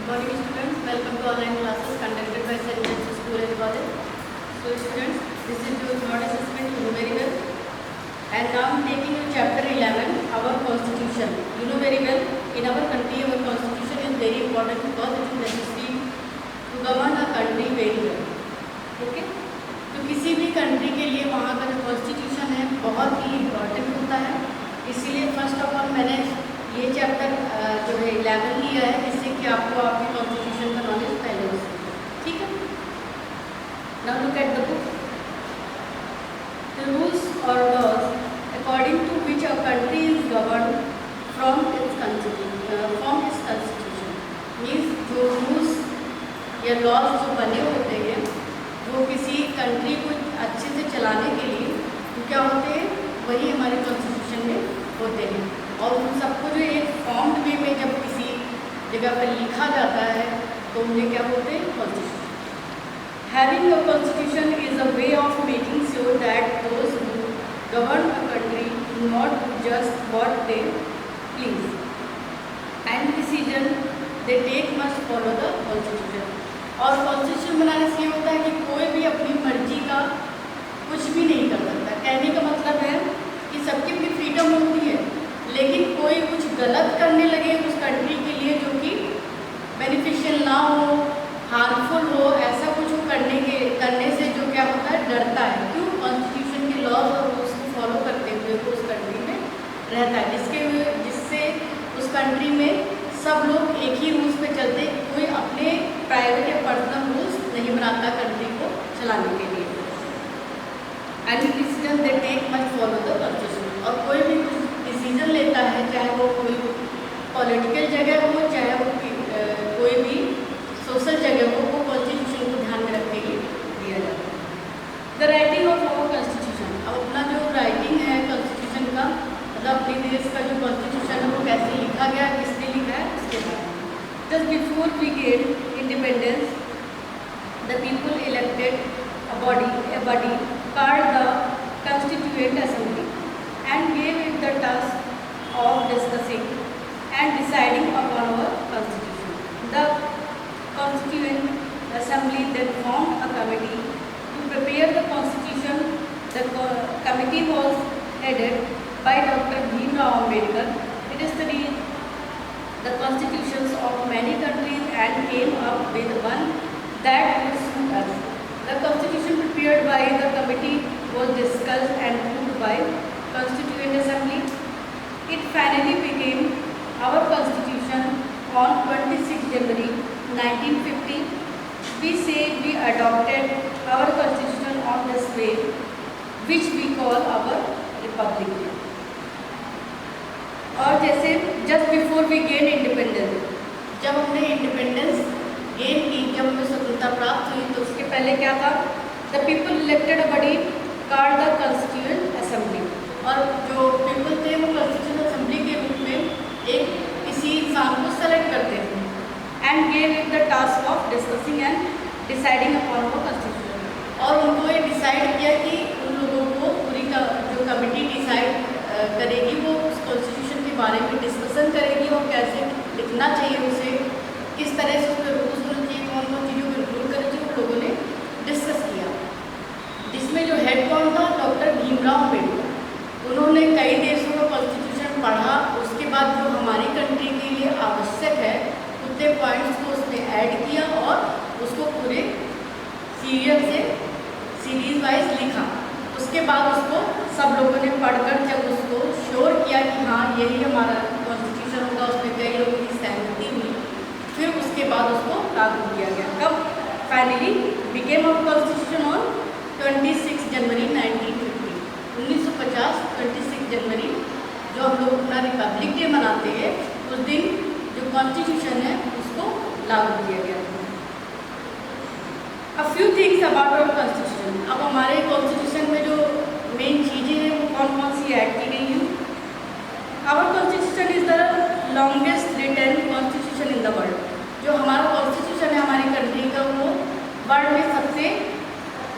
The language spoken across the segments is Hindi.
Morning students, welcome to online classes conducted by St. Vincent School and College. So students, this is your third assessment, you know very well. And now I am taking you chapter 11, our constitution. You know very well, in our country our constitution is very important because it is necessary to govern a country very well. Okay? तो किसी भी कंट्री के लिए वहाँ का जो कॉन्स्टिट्यूशन है बहुत ही इम्पोर्टेंट होता है. इसीलिए फर्स्ट ऑफ ऑल मैंने ये चैप्टर जो है 11 लिया है, जिससे कि आपको आपके कॉन्स्टिट्यूशन का नॉलेज पहले हो सके. ठीक है. Now look at the book. The rules और laws according to which a country is govern from its constitution means जो रूल्स या लॉज जो बने होते हैं वो किसी कंट्री को अच्छे से चलाने के लिए क्या होते हैं, वही हमारे कॉन्स्टिट्यूशन में होते हैं. और उन सबको जो एक फॉर्म्ड वे में जब किसी जगह पर लिखा जाता है तो उन्हें क्या बोलते हैं, constitution. Having a constitution is a way of making sure that those who govern a country do not just what they please and decision they take must follow the constitution. और कॉन्स्टिट्यूशन बनाने से ये होता है कि कोई भी अपनी मर्जी का कुछ भी नहीं कर सकता. कहने का मतलब है कि सबकी अपनी फ्रीडम होती है, लेकिन कोई कुछ गलत करने लगे उस कंट्री के लिए जो कि बेनिफिशियल ना हो, हार्मफुल हो, ऐसा कुछ करने से जो क्या होता है, डरता है. क्यों? कॉन्स्टिट्यूशन के लॉज और रूल्स को फॉलो करते हुए वो उस कंट्री में रहता है, जिससे उस कंट्री में सब लोग एक ही रूल्स पे चलते, कोई अपने प्राइवेट या पर्सनल रूल्स नहीं बनाता कंट्री को चलाने के लिए. And decision they take must follow the constitution. और कोई भी कुछ डिसीजन लेता है, चाहे वो कोई पॉलिटिकल जगह हो, चाहे वो कोई भी सोशल जगह हो, वो कॉन्स्टिट्यूशन को ध्यान में रख के दिया जाता है. The writing of our constitution. अब अपना जो राइटिंग है कॉन्स्टिट्यूशन का, मतलब अपने देश का जो कॉन्स्टिट्यूशन है वो कैसे लिखा गया, किसने लिखा है, उसके बारे में. Just before we get independence the people elected a body called the Constituent Assembly and gave it the task of discussing and deciding upon our constitution. The Constituent Assembly then formed a committee to prepare the constitution. The committee was headed by Dr. Bhimrao Ambedkar. It studied the constitutions of many countries and came up with one that would suit us. The constitution prepared by the committee was discussed and approved by Constituent Assembly. It finally became our constitution on 26 January 1950. We say we adopted our constitution on this way, which we call our republic. और जैसे just before we gain independence, जब हमने इंडिपेंडेंस गेन की, जब हमें स्वतंत्रता प्राप्त हुई, तो उसके पहले क्या था, the people elected a body called the constituent assembly. और जो पीपल थे वो कॉन्स्टिट्यूएंट असेंबली के रूप में एक किसी इंसान को सेलेक्ट करते थे and gave it the task of discussing and deciding upon our constitution. और उनको ये डिसाइड किया कि उन लोगों को पूरी जो कमेटी डिसाइड करेगी वो उस कॉन्स्टिट्यूशन के बारे में डिस्कसन करेगी और कैसे लिखना चाहिए, उसे किस तरह से उसमें रूल्स होने चाहिए, कौन कौन चीज़ों को इंक्लूड करनी चाहिए, उन लोगों ने डिस्कस किया. जिसमें जो हेड कौन था, डॉक्टर भीमराव अम्बेडकर. उन्होंने कई देशों का कॉन्स्टिट्यूशन पढ़ा, उसके बाद जो हमारी कंट्री के लिए आवश्यक है उतने पॉइंट्स को उसने ऐड किया और उसको पूरे सीरीज वाइज लिखा. उसके बाद उसको सब लोगों ने पढ़कर जब उसको श्योर किया कि हाँ यही हमारा कॉन्स्टिट्यूशन होगा, उसमें कई लोगों की सहमति हुई, फिर उसके बाद उसको लागू किया गया. कब? Finally became our constitution on 26 जनवरी 1950. 1950 26 जनवरी जो हम लोग अपना रिपब्लिक डे मनाते हैं, उस दिन जो कॉन्स्टिट्यूशन है उसको लागू किया गया. A few things about our constitution. अब हमारे कॉन्स्टिट्यूशन में जो मेन चीज़ें हैं वो कौन कौन सी ऐड की गई हैं. Our constitution is the longest written constitution in the world. जो हमारा कॉन्स्टिट्यूशन है हमारी कंट्री का, वो वर्ल्ड में सबसे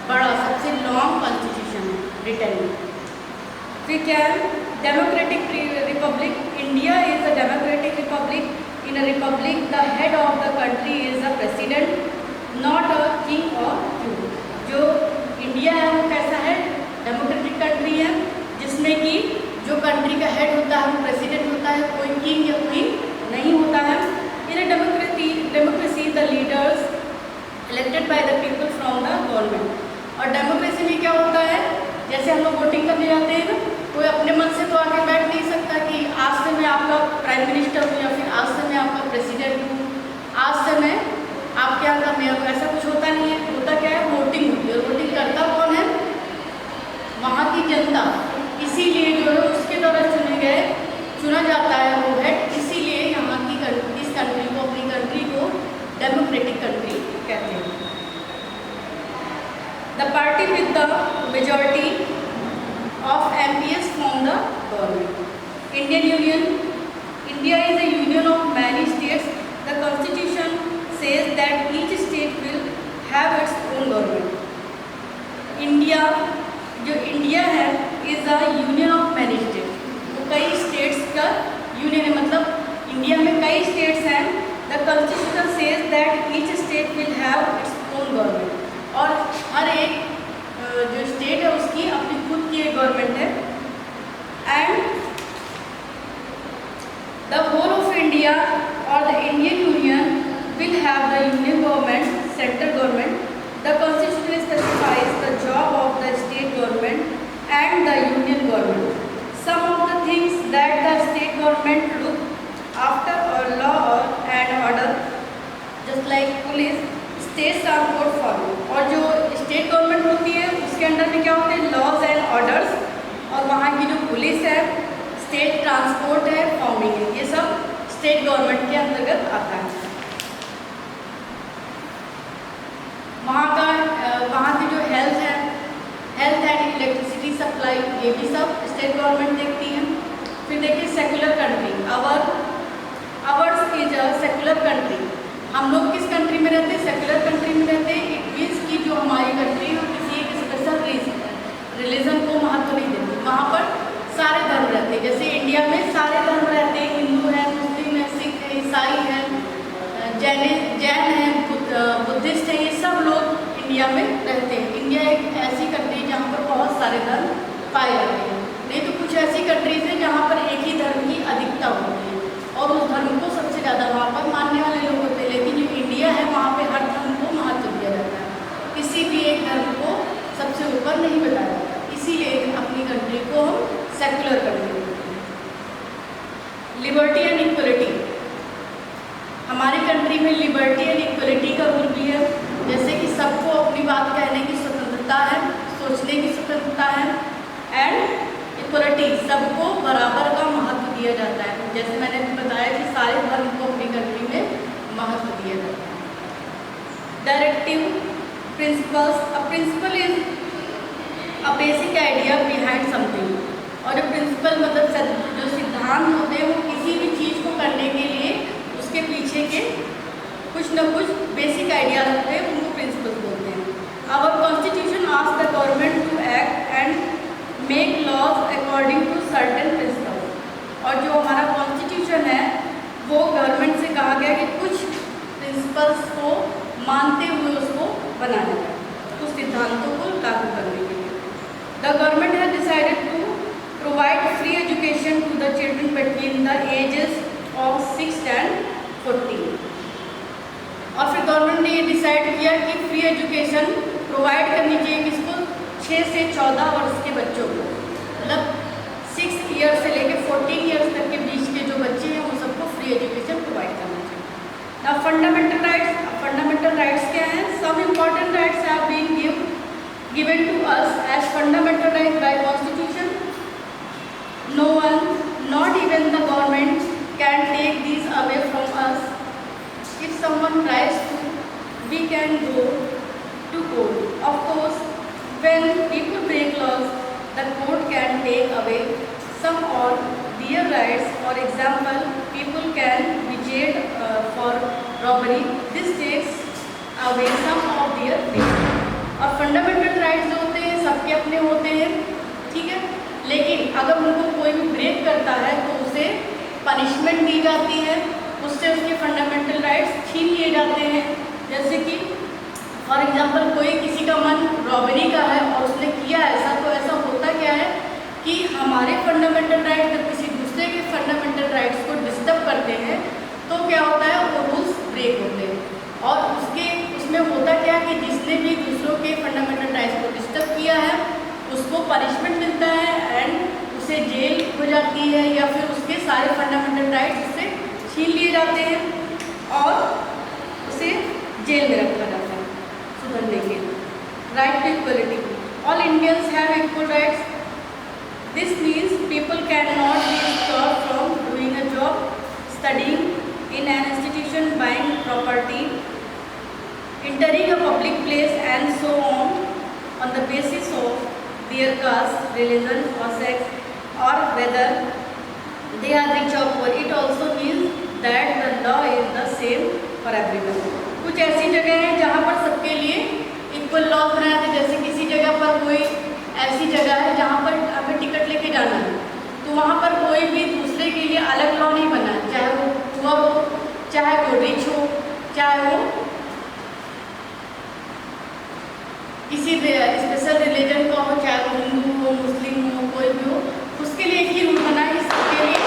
बड़ा, सबसे लॉन्ग कॉन्स्टिट्यूशन है रिटन. फिर क्या है, democratic Republic. India is a democratic Republic in a republic, the head of the country is a president, not a king or queen. जो इंडिया है वो कैसा है? डेमोक्रेटिक कंट्री है, जिसमें कि जो कंट्री का हेड होता है वो प्रेसिडेंट होता है, कोई किंग या क्वीन नहीं होता है। In democracy the leaders elected by the people from the government. और डेमोक्रेसी में क्या होता है, जैसे हम लोग वोटिंग करने जाते हैं ना, कोई अपने मन से तो आके बैठ नहीं सकता कि आज से मैं आपका प्राइम मिनिस्टर हूँ या फिर आज से मैं आपका प्रेसिडेंट हूँ, आज से मैं आपके यहाँ का मेयर हूँ, ऐसा कुछ होता नहीं है। होता क्या है? वोटिंग होती है। वोटिंग करता कौन है? वहाँ की जनता। इसीलिए जो है उसके द्वारा चुना जाता है वो हेड। इसीलिए यहाँ की इस कंट्री को, अपनी कंट्री को डेमोक्रेटिक कंट्री कहते हैं। The party with the majority of MPs from the government. Indian Union. India is a union of many states. The constitution says that each state will have its own government. India, जो इंडिया है, is a union of many states. वो कई states का union है, मतलब इंडिया में कई states हैं। The constitution says that each state will have its own government. और हर एक जो स्टेट है उसकी अपनी खुद की एक गवर्नमेंट है। And the whole of India और the Indian union will have the union government, central government. The constitution specifies the job of the state government and the union government. Some of the things that the state government look after law and order, just like police, state transport form. और जो स्टेट गवर्नमेंट होती है उसके अंडर में क्या होते हैं? Laws and orders. और वहाँ की जो पुलिस है, स्टेट ट्रांसपोर्ट है, फॉर्मिंग है, ये सब स्टेट गवर्नमेंट के अंतर्गत आता है। वहाँ की जो हेल्थ है, हेल्थ एंड इलेक्ट्रिसिटी सप्लाई, ये भी सब स्टेट गवर्नमेंट देखती है। फिर देखिए secular country. Hours is a secular country. हम लोग किस कंट्री में रहते हैं? सेक्युलर कंट्री में रहते हैं। इट मीन्स की जो हमारी कंट्री है किसी एक स्पेशल रिलीजन को महत्व नहीं देती। वहाँ पर सारे धर्म रहते हैं। जैसे इंडिया में सारे धर्म रहते हैं, हिंदू है, मुस्लिम है, सिख है, ईसाई है, जैन है, बुद्धिस्ट है, ये सब लोग इंडिया में रहते हैं। इंडिया एक ऐसी कंट्री जहाँ पर बहुत सारे धर्म पाए जाते हैं। नहीं तो कुछ ऐसी कंट्रीज हैं जहाँ पर एक ही धर्म की अधिकता होती है और उस धर्म को सबसे ज़्यादा वहाँ पर मानने वाले लोग होते हैं। लेकिन जो इंडिया है वहाँ पे हर धर्म को महत्व दिया जाता है, किसी भी एक धर्म को सबसे ऊपर नहीं बताया जाता। इसीलिए अपनी कंट्री को हम सेक्युलर कंट्री बोलते हैं। Liberty and equality. हमारी कंट्री में लिबर्टी एंड इक्वलिटी का रूल भी है, जैसे कि सबको अपनी बात कहने की स्वतंत्रता है, सोचने की स्वतंत्रता है। एंड इक्वलिटी, सबको बराबर का महत्व दिया जाता है। जैसे मैंने बताया कि सारे धर्म को अपनी कंट्री में महत्व दिया जाता है। Directive principles. A principle is a basic idea behind something. और जो प्रिंसिपल मतलब जो सिद्धांत होते हैं वो किसी भी चीज़ को करने के लिए उसके पीछे के कुछ न कुछ बेसिक आइडिया होते हैं, उनको प्रिंसिपल्स बोलते हैं। Our constitution asks the government to act and make laws according to certain principles. और जो हमारा कॉन्स्टिट्यूशन है वो गवर्नमेंट से कहा गया कि कुछ प्रिंसिपल्स को मानते हुए उसको बनाया जाए, कुछ सिद्धांतों को लागू करने के लिए। The government has decided to provide free education to the children between the ages of 6 and 14। और फिर गवर्नमेंट ने ये डिसाइड किया कि फ्री एजुकेशन प्रोवाइड करनी चाहिए किसको? 6 से 14 वर्ष के बच्चों को, मतलब 6 ईयर से लेकर 14 ईयर्स तक के बीच के जो बच्चे हैं वो सबको फ्री एजुकेशन प्रोवाइड करना चाहिए। ना फंडामेंटल राइट्स। फंडामेंटल राइट्स क्या हैं? Some important rights have been given to us as fundamental rights by constitution. No one, not even the government, can take these away from us. If someone tries to, we can go to court. Of course, when people break laws, the court can take away some or their rights. For example, people can be jailed for robbery. This takes away some of their freedom. और फंडामेंटल राइट्स जो होते हैं सबके अपने होते हैं, ठीक है, लेकिन अगर उनको कोई भी ब्रेक करता है तो उसे पनिशमेंट दी जाती है, उससे उसके फंडामेंटल राइट्स छीन लिए जाते हैं। जैसे कि फॉर एग्जांपल कोई किसी का मन रॉबरी का है और उसने किया ऐसा, तो ऐसा होता क्या है कि हमारे फंडामेंटल राइट्स जब किसी दूसरे के फंडामेंटल राइट्स को डिस्टर्ब करते हैं तो क्या होता है, वो रूल्स ब्रेक होते हैं। और उसमें होता क्या है कि जिसने भी दूसरों के फंडामेंटल राइट्स को डिस्टर्ब किया है उसको पनिशमेंट मिलता है एंड उसे जेल हो जाती है, या फिर उसके सारे फंडामेंटल राइट्स उससे छीन लिए जाते हैं और उसे जेल में रखा जाता है सुधरने के लिए। Right to equality, all Indians have equal rights. This means people can not be stopped from doing a job, studying in an institution, buying property, entering a public place and so on the basis of their caste, religion or sex, or whether they are rich or poor. It also means that the law is the same for everyone. कुछ ऐसी जगह है जहाँ पर सबके लिए इक्वल लॉ बनाए थे। जैसे किसी जगह पर कोई ऐसी जगह है जहाँ पर हमें टिकट लेके जाना है, तो वहाँ पर कोई भी दूसरे के लिए अलग लॉ नहीं बना, चाहे वो पुअर हो, चाहे वो रिच हो, चाहे वो किसी स्पेशल रिलीजन का हो, चाहे वो हिंदू हो, मुस्लिम हो, कोई भी हो, उसके लिए एक ही रूल बना है। इसके लिए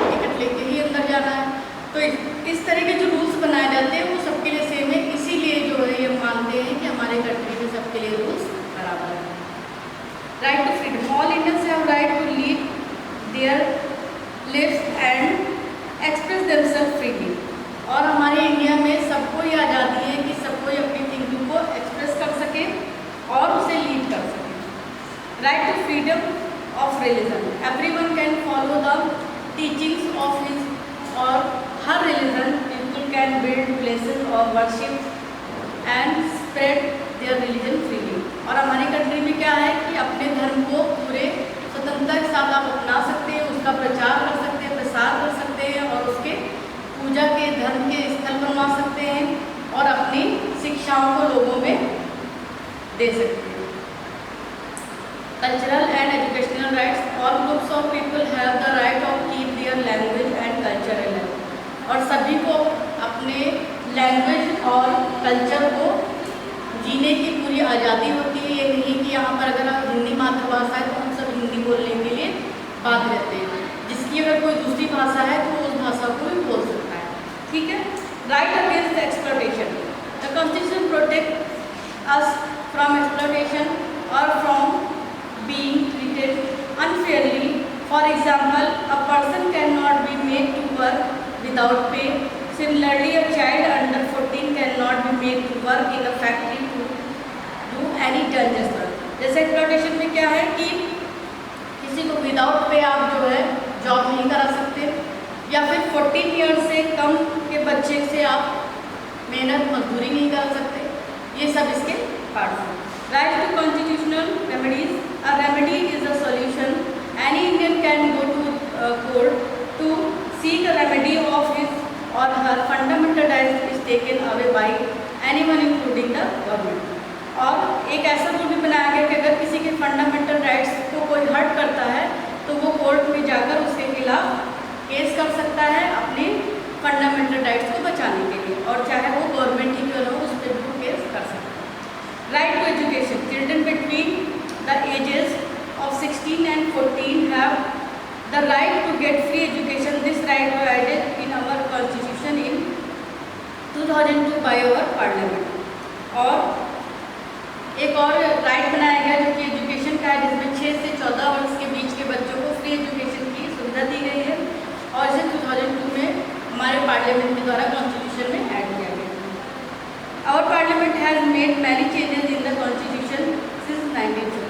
टिकट लेके ही अंदर जाना है। तो इस तरह के जो रूल्स बनाए जाते हैं वो सबके लिए सेम है। इसीलिए जो है ये मानते हैं कि हमारे कंट्री में सबके लिए रूल्स बराबर है। Right to freedom, all Indians have right to lead their lives and express themselves freely. और हमारे इंडिया में सबको ये आज़ादी है कि सब कोई अपनी थिंकिंग को एक्सप्रेस कर सके और उसे लीड कर सके। Right to freedom of religion, everyone can follow the teachings of his, or her religion people can build places of worship and spread their religion freely. और हमारी कंट्री में क्या है कि अपने धर्म को पूरे स्वतंत्रता के साथ आप अपना सकते हैं, उसका प्रचार कर सकते हैं, प्रसार कर सकते हैं और उसके पूजा के धर्म के स्थल बनवा सकते हैं और अपनी शिक्षाओं को लोगों में दे सकते हैं। Cultural and educational rights, all groups of people have the right of keep their language and culture alive. और सभी को अपने लैंग्वेज और कल्चर को जीने की पूरी आज़ादी होती है। ये नहीं कि यहाँ पर अगर आप हिंदी मातृभाषा है तो हम सब हिंदी बोलने के लिए बाध्य रहते हैं, जिसकी अगर कोई दूसरी भाषा है तो उस भाषा को भी बोल सकता है। ठीक है। Right against exploitation, the constitution protect us from exploitation और from being treated unfairly. For example, a person can not be made to work without pay. Similarly, a child under 14 cannot be made to work in a factory to do any dangerous work. जैसे एक्सप्लॉयटेशन में क्या है कि किसी को विदाउट पे आप जो है जॉब नहीं करा सकते, या फिर 14 ईयर्स से कम के बच्चे से आप मेहनत मजदूरी नहीं कर सकते। ये सब इसके पार्ट्स हैं। Right to constitutional remedies, a remedy is a solution. Any Indian can go to court to seek a remedy of his or her fundamental rights is taken away by anyone including the government. और एक ऐसा रूल भी बनाया गया कि अगर किसी के फंडामेंटल राइट्स को कोई हर्ट करता है तो वो कोर्ट में जाकर उसके खिलाफ केस कर सकता है अपने फंडामेंटल राइट्स को बचाने के लिए, और चाहे वो गवर्नमेंट ही क्यों ना हो उस पर भी केस कर सकता है। Right to education, children between the ages of 16 and 14 हैव the right to get free education. This right was added in our constitution in 2002 by our parliament. और एक और राइट बनाया गया जो कि एजुकेशन का है, जिसमें 6 से 14 वर्ष के बीच के बच्चों को फ्री एजुकेशन की सुविधा दी गई है, और इसे 2002 में हमारे पार्लियामेंट के द्वारा कॉन्स्टिट्यूशन में ऐड किया गया। Our parliament has made many changes in the constitution since 1950।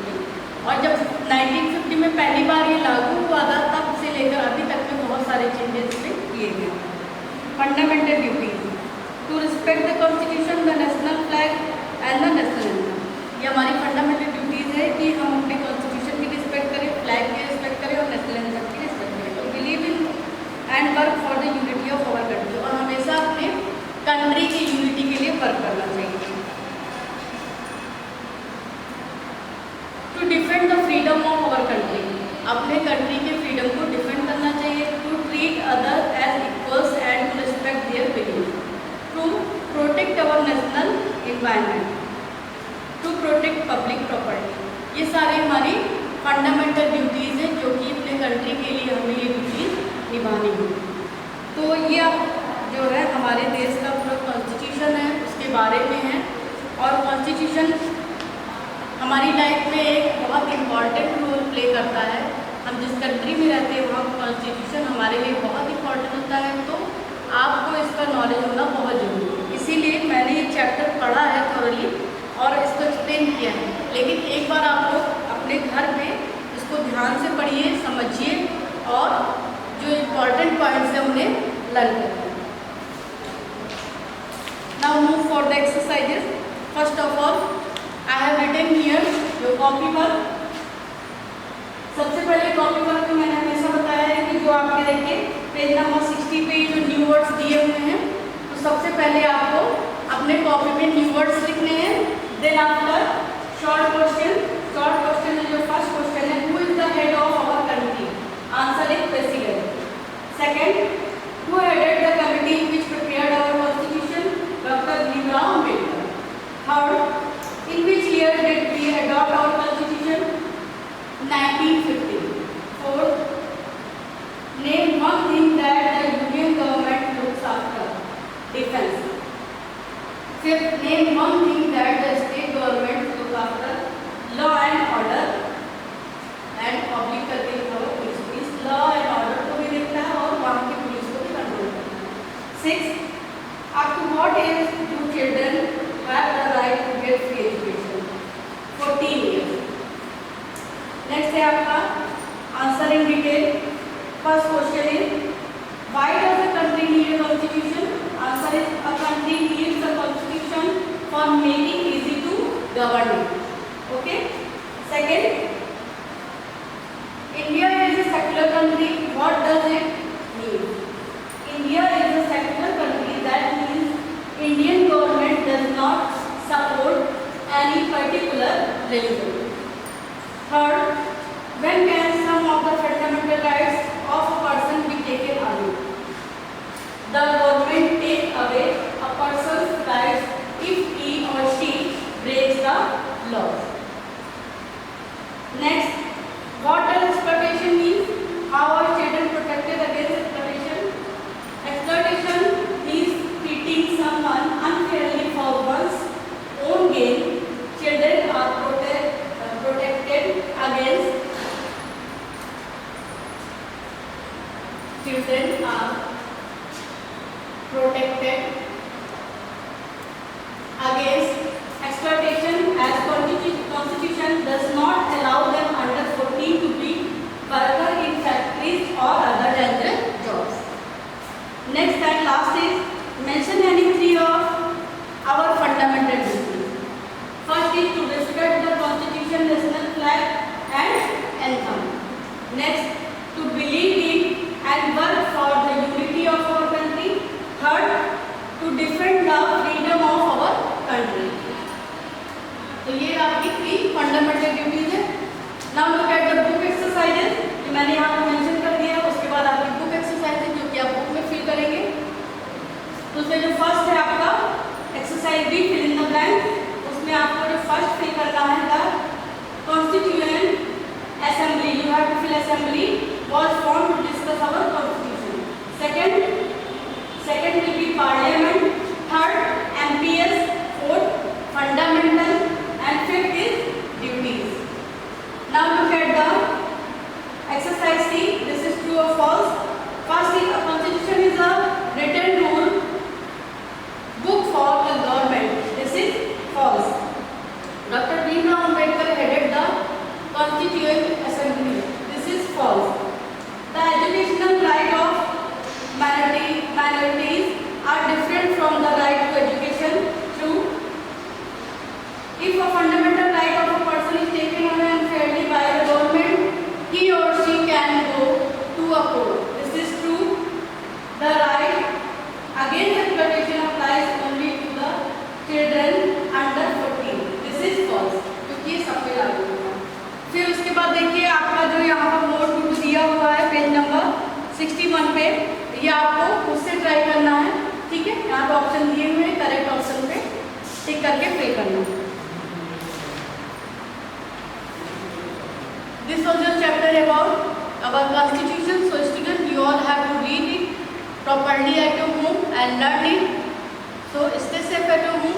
और जब 1950 में पहली बार ये लागू हुआ था तब से लेकर अभी तक में बहुत सारे चेंजेस इसमें किए गए। Fundamental duties, to respect the constitution, the national flag and the national anthem. ये हमारी फंडामेंटल ड्यूटीज़ है कि हम अपने कॉन्स्टिट्यूशन की रिस्पेक्ट करें, फ्लैग की रिस्पेक्ट करें और नेशनल एंथम की रिस्पेक्ट करें। To believe in and work for the unity of our country, और हमेशा अपने कंट्री की यूनिटी के लिए वर्क करना चाहिए। To defend the freedom of our country, अपने कंट्री के फ्रीडम को डिफेंड करना चाहिए। To treat other environment, to protect public property. ये सारे हमारी फंडामेंटल ड्यूटीज़ हैं जो कि अपने कंट्री के लिए हमें ये ड्यूटीज़ निभानी है। तो ये अब जो है हमारे देश का पूरा कॉन्स्टिट्यूशन है उसके बारे में है, और कॉन्स्टिट्यूशन हमारी लाइफ में एक बहुत इम्पॉर्टेंट रोल प्ले करता है। हम जिस कंट्री में रहते हैं वहाँ कॉन्स्टिट्यूशन हमारे लिए बहुत इम्पॉर्टेंट होता है, तो आपको इसका नॉलेज होना बहुत ज़रूरी है। इसीलिए मैंने ये चैप्टर पढ़ा है थोरली और इसको एक्सप्लेन किया है, लेकिन एक बार आप लोग अपने घर में इसको ध्यान से पढ़िए, समझिए और जो इम्पॉर्टेंट पॉइंट्स हैं उन्हें लर्न करिए। Now move for the exercises. First of all I have written here your copy work. सबसे पहले कॉपी वर्क में मैंने हमेशा बताया है कि जो आपके देखिए पेज नंबर 60 पे जो न्यू वर्ड्स दिए हुए हैं, तो सबसे पहले आपको अपने कॉपी में न्यू वर्ड्स लिखने हैं। देन आफ्टर शॉर्ट क्वेश्चन में जो फर्स्ट क्वेश्चन है, who is the head of our country? Answer is president. Second, who headed the committee which prepared our constitution? Doctor Bhimrao Ambedkar. Third, in which year did we adopt our constitution? 1950. Fourth, name one thing that the Union government looks after. Defense. Fifth, name one thing that the state government look after. Law and order. And public करके लिखा हुआ पुलिस। लॉ एंड ऑर्डर को भी देखता है और वहाँ की पुलिस को भी कंट्रोल करता है। Sixth, up to what age do children have the right to get free education? 14 years. Next है आपका answer in detail. First question is why does a country need a constitution? Answer is a country needs a constitution for making easy to govern. Okay. Second, India is a secular country, what does it mean? India is a secular country, that means Indian government does not support any particular religion. Third, when can some of the fundamental rights of a person be taken away? The government take away a person's rights if he or she breaks the laws. Next, what does exploitation mean? How are children protected against exploitation? Exploitation means treating someone unfairly for one's own gain. Children are protected against exploitation, as constitution does not allow them under 14 to be worker in factories or other dangerous jobs. Next and last is mention any three of our fundamental duties. First is to respect the constitution, national flag and anthem. Next, to believe in and work for the unity of our country. Third, to defend the freedom of our country. तो ये आपकी 3 फंडामेंटल ड्यूटीज है। Now look at the book exercises. ये मैंने यहाँ पर मेंशन कर दिया है। उसके बाद आपकी बुक एक्सरसाइजेस जो कि आप बुक में फिल करेंगे। तो उसमें जो फर्स्ट है आपका exercise B, fill in the blank. उसमें आपको जो फर्स्ट फिल करना है the Constituent Assembly, you have to fill assembly was formed to discuss our constitution. Second will be Parliament. Third, MPS. Fourth, fundamental, and fifth is duties. Now look at the exercise C. This is true or false. First is a constitution is a written rule book for the government. This is false. Dr. Bhimrao Ambedkar headed the Constituent Assembly. This is false. The educational right of minorities करना। This was your chapter about our constitution. So student, you all have to read it properly at your home and learn it. So stay safe at your home.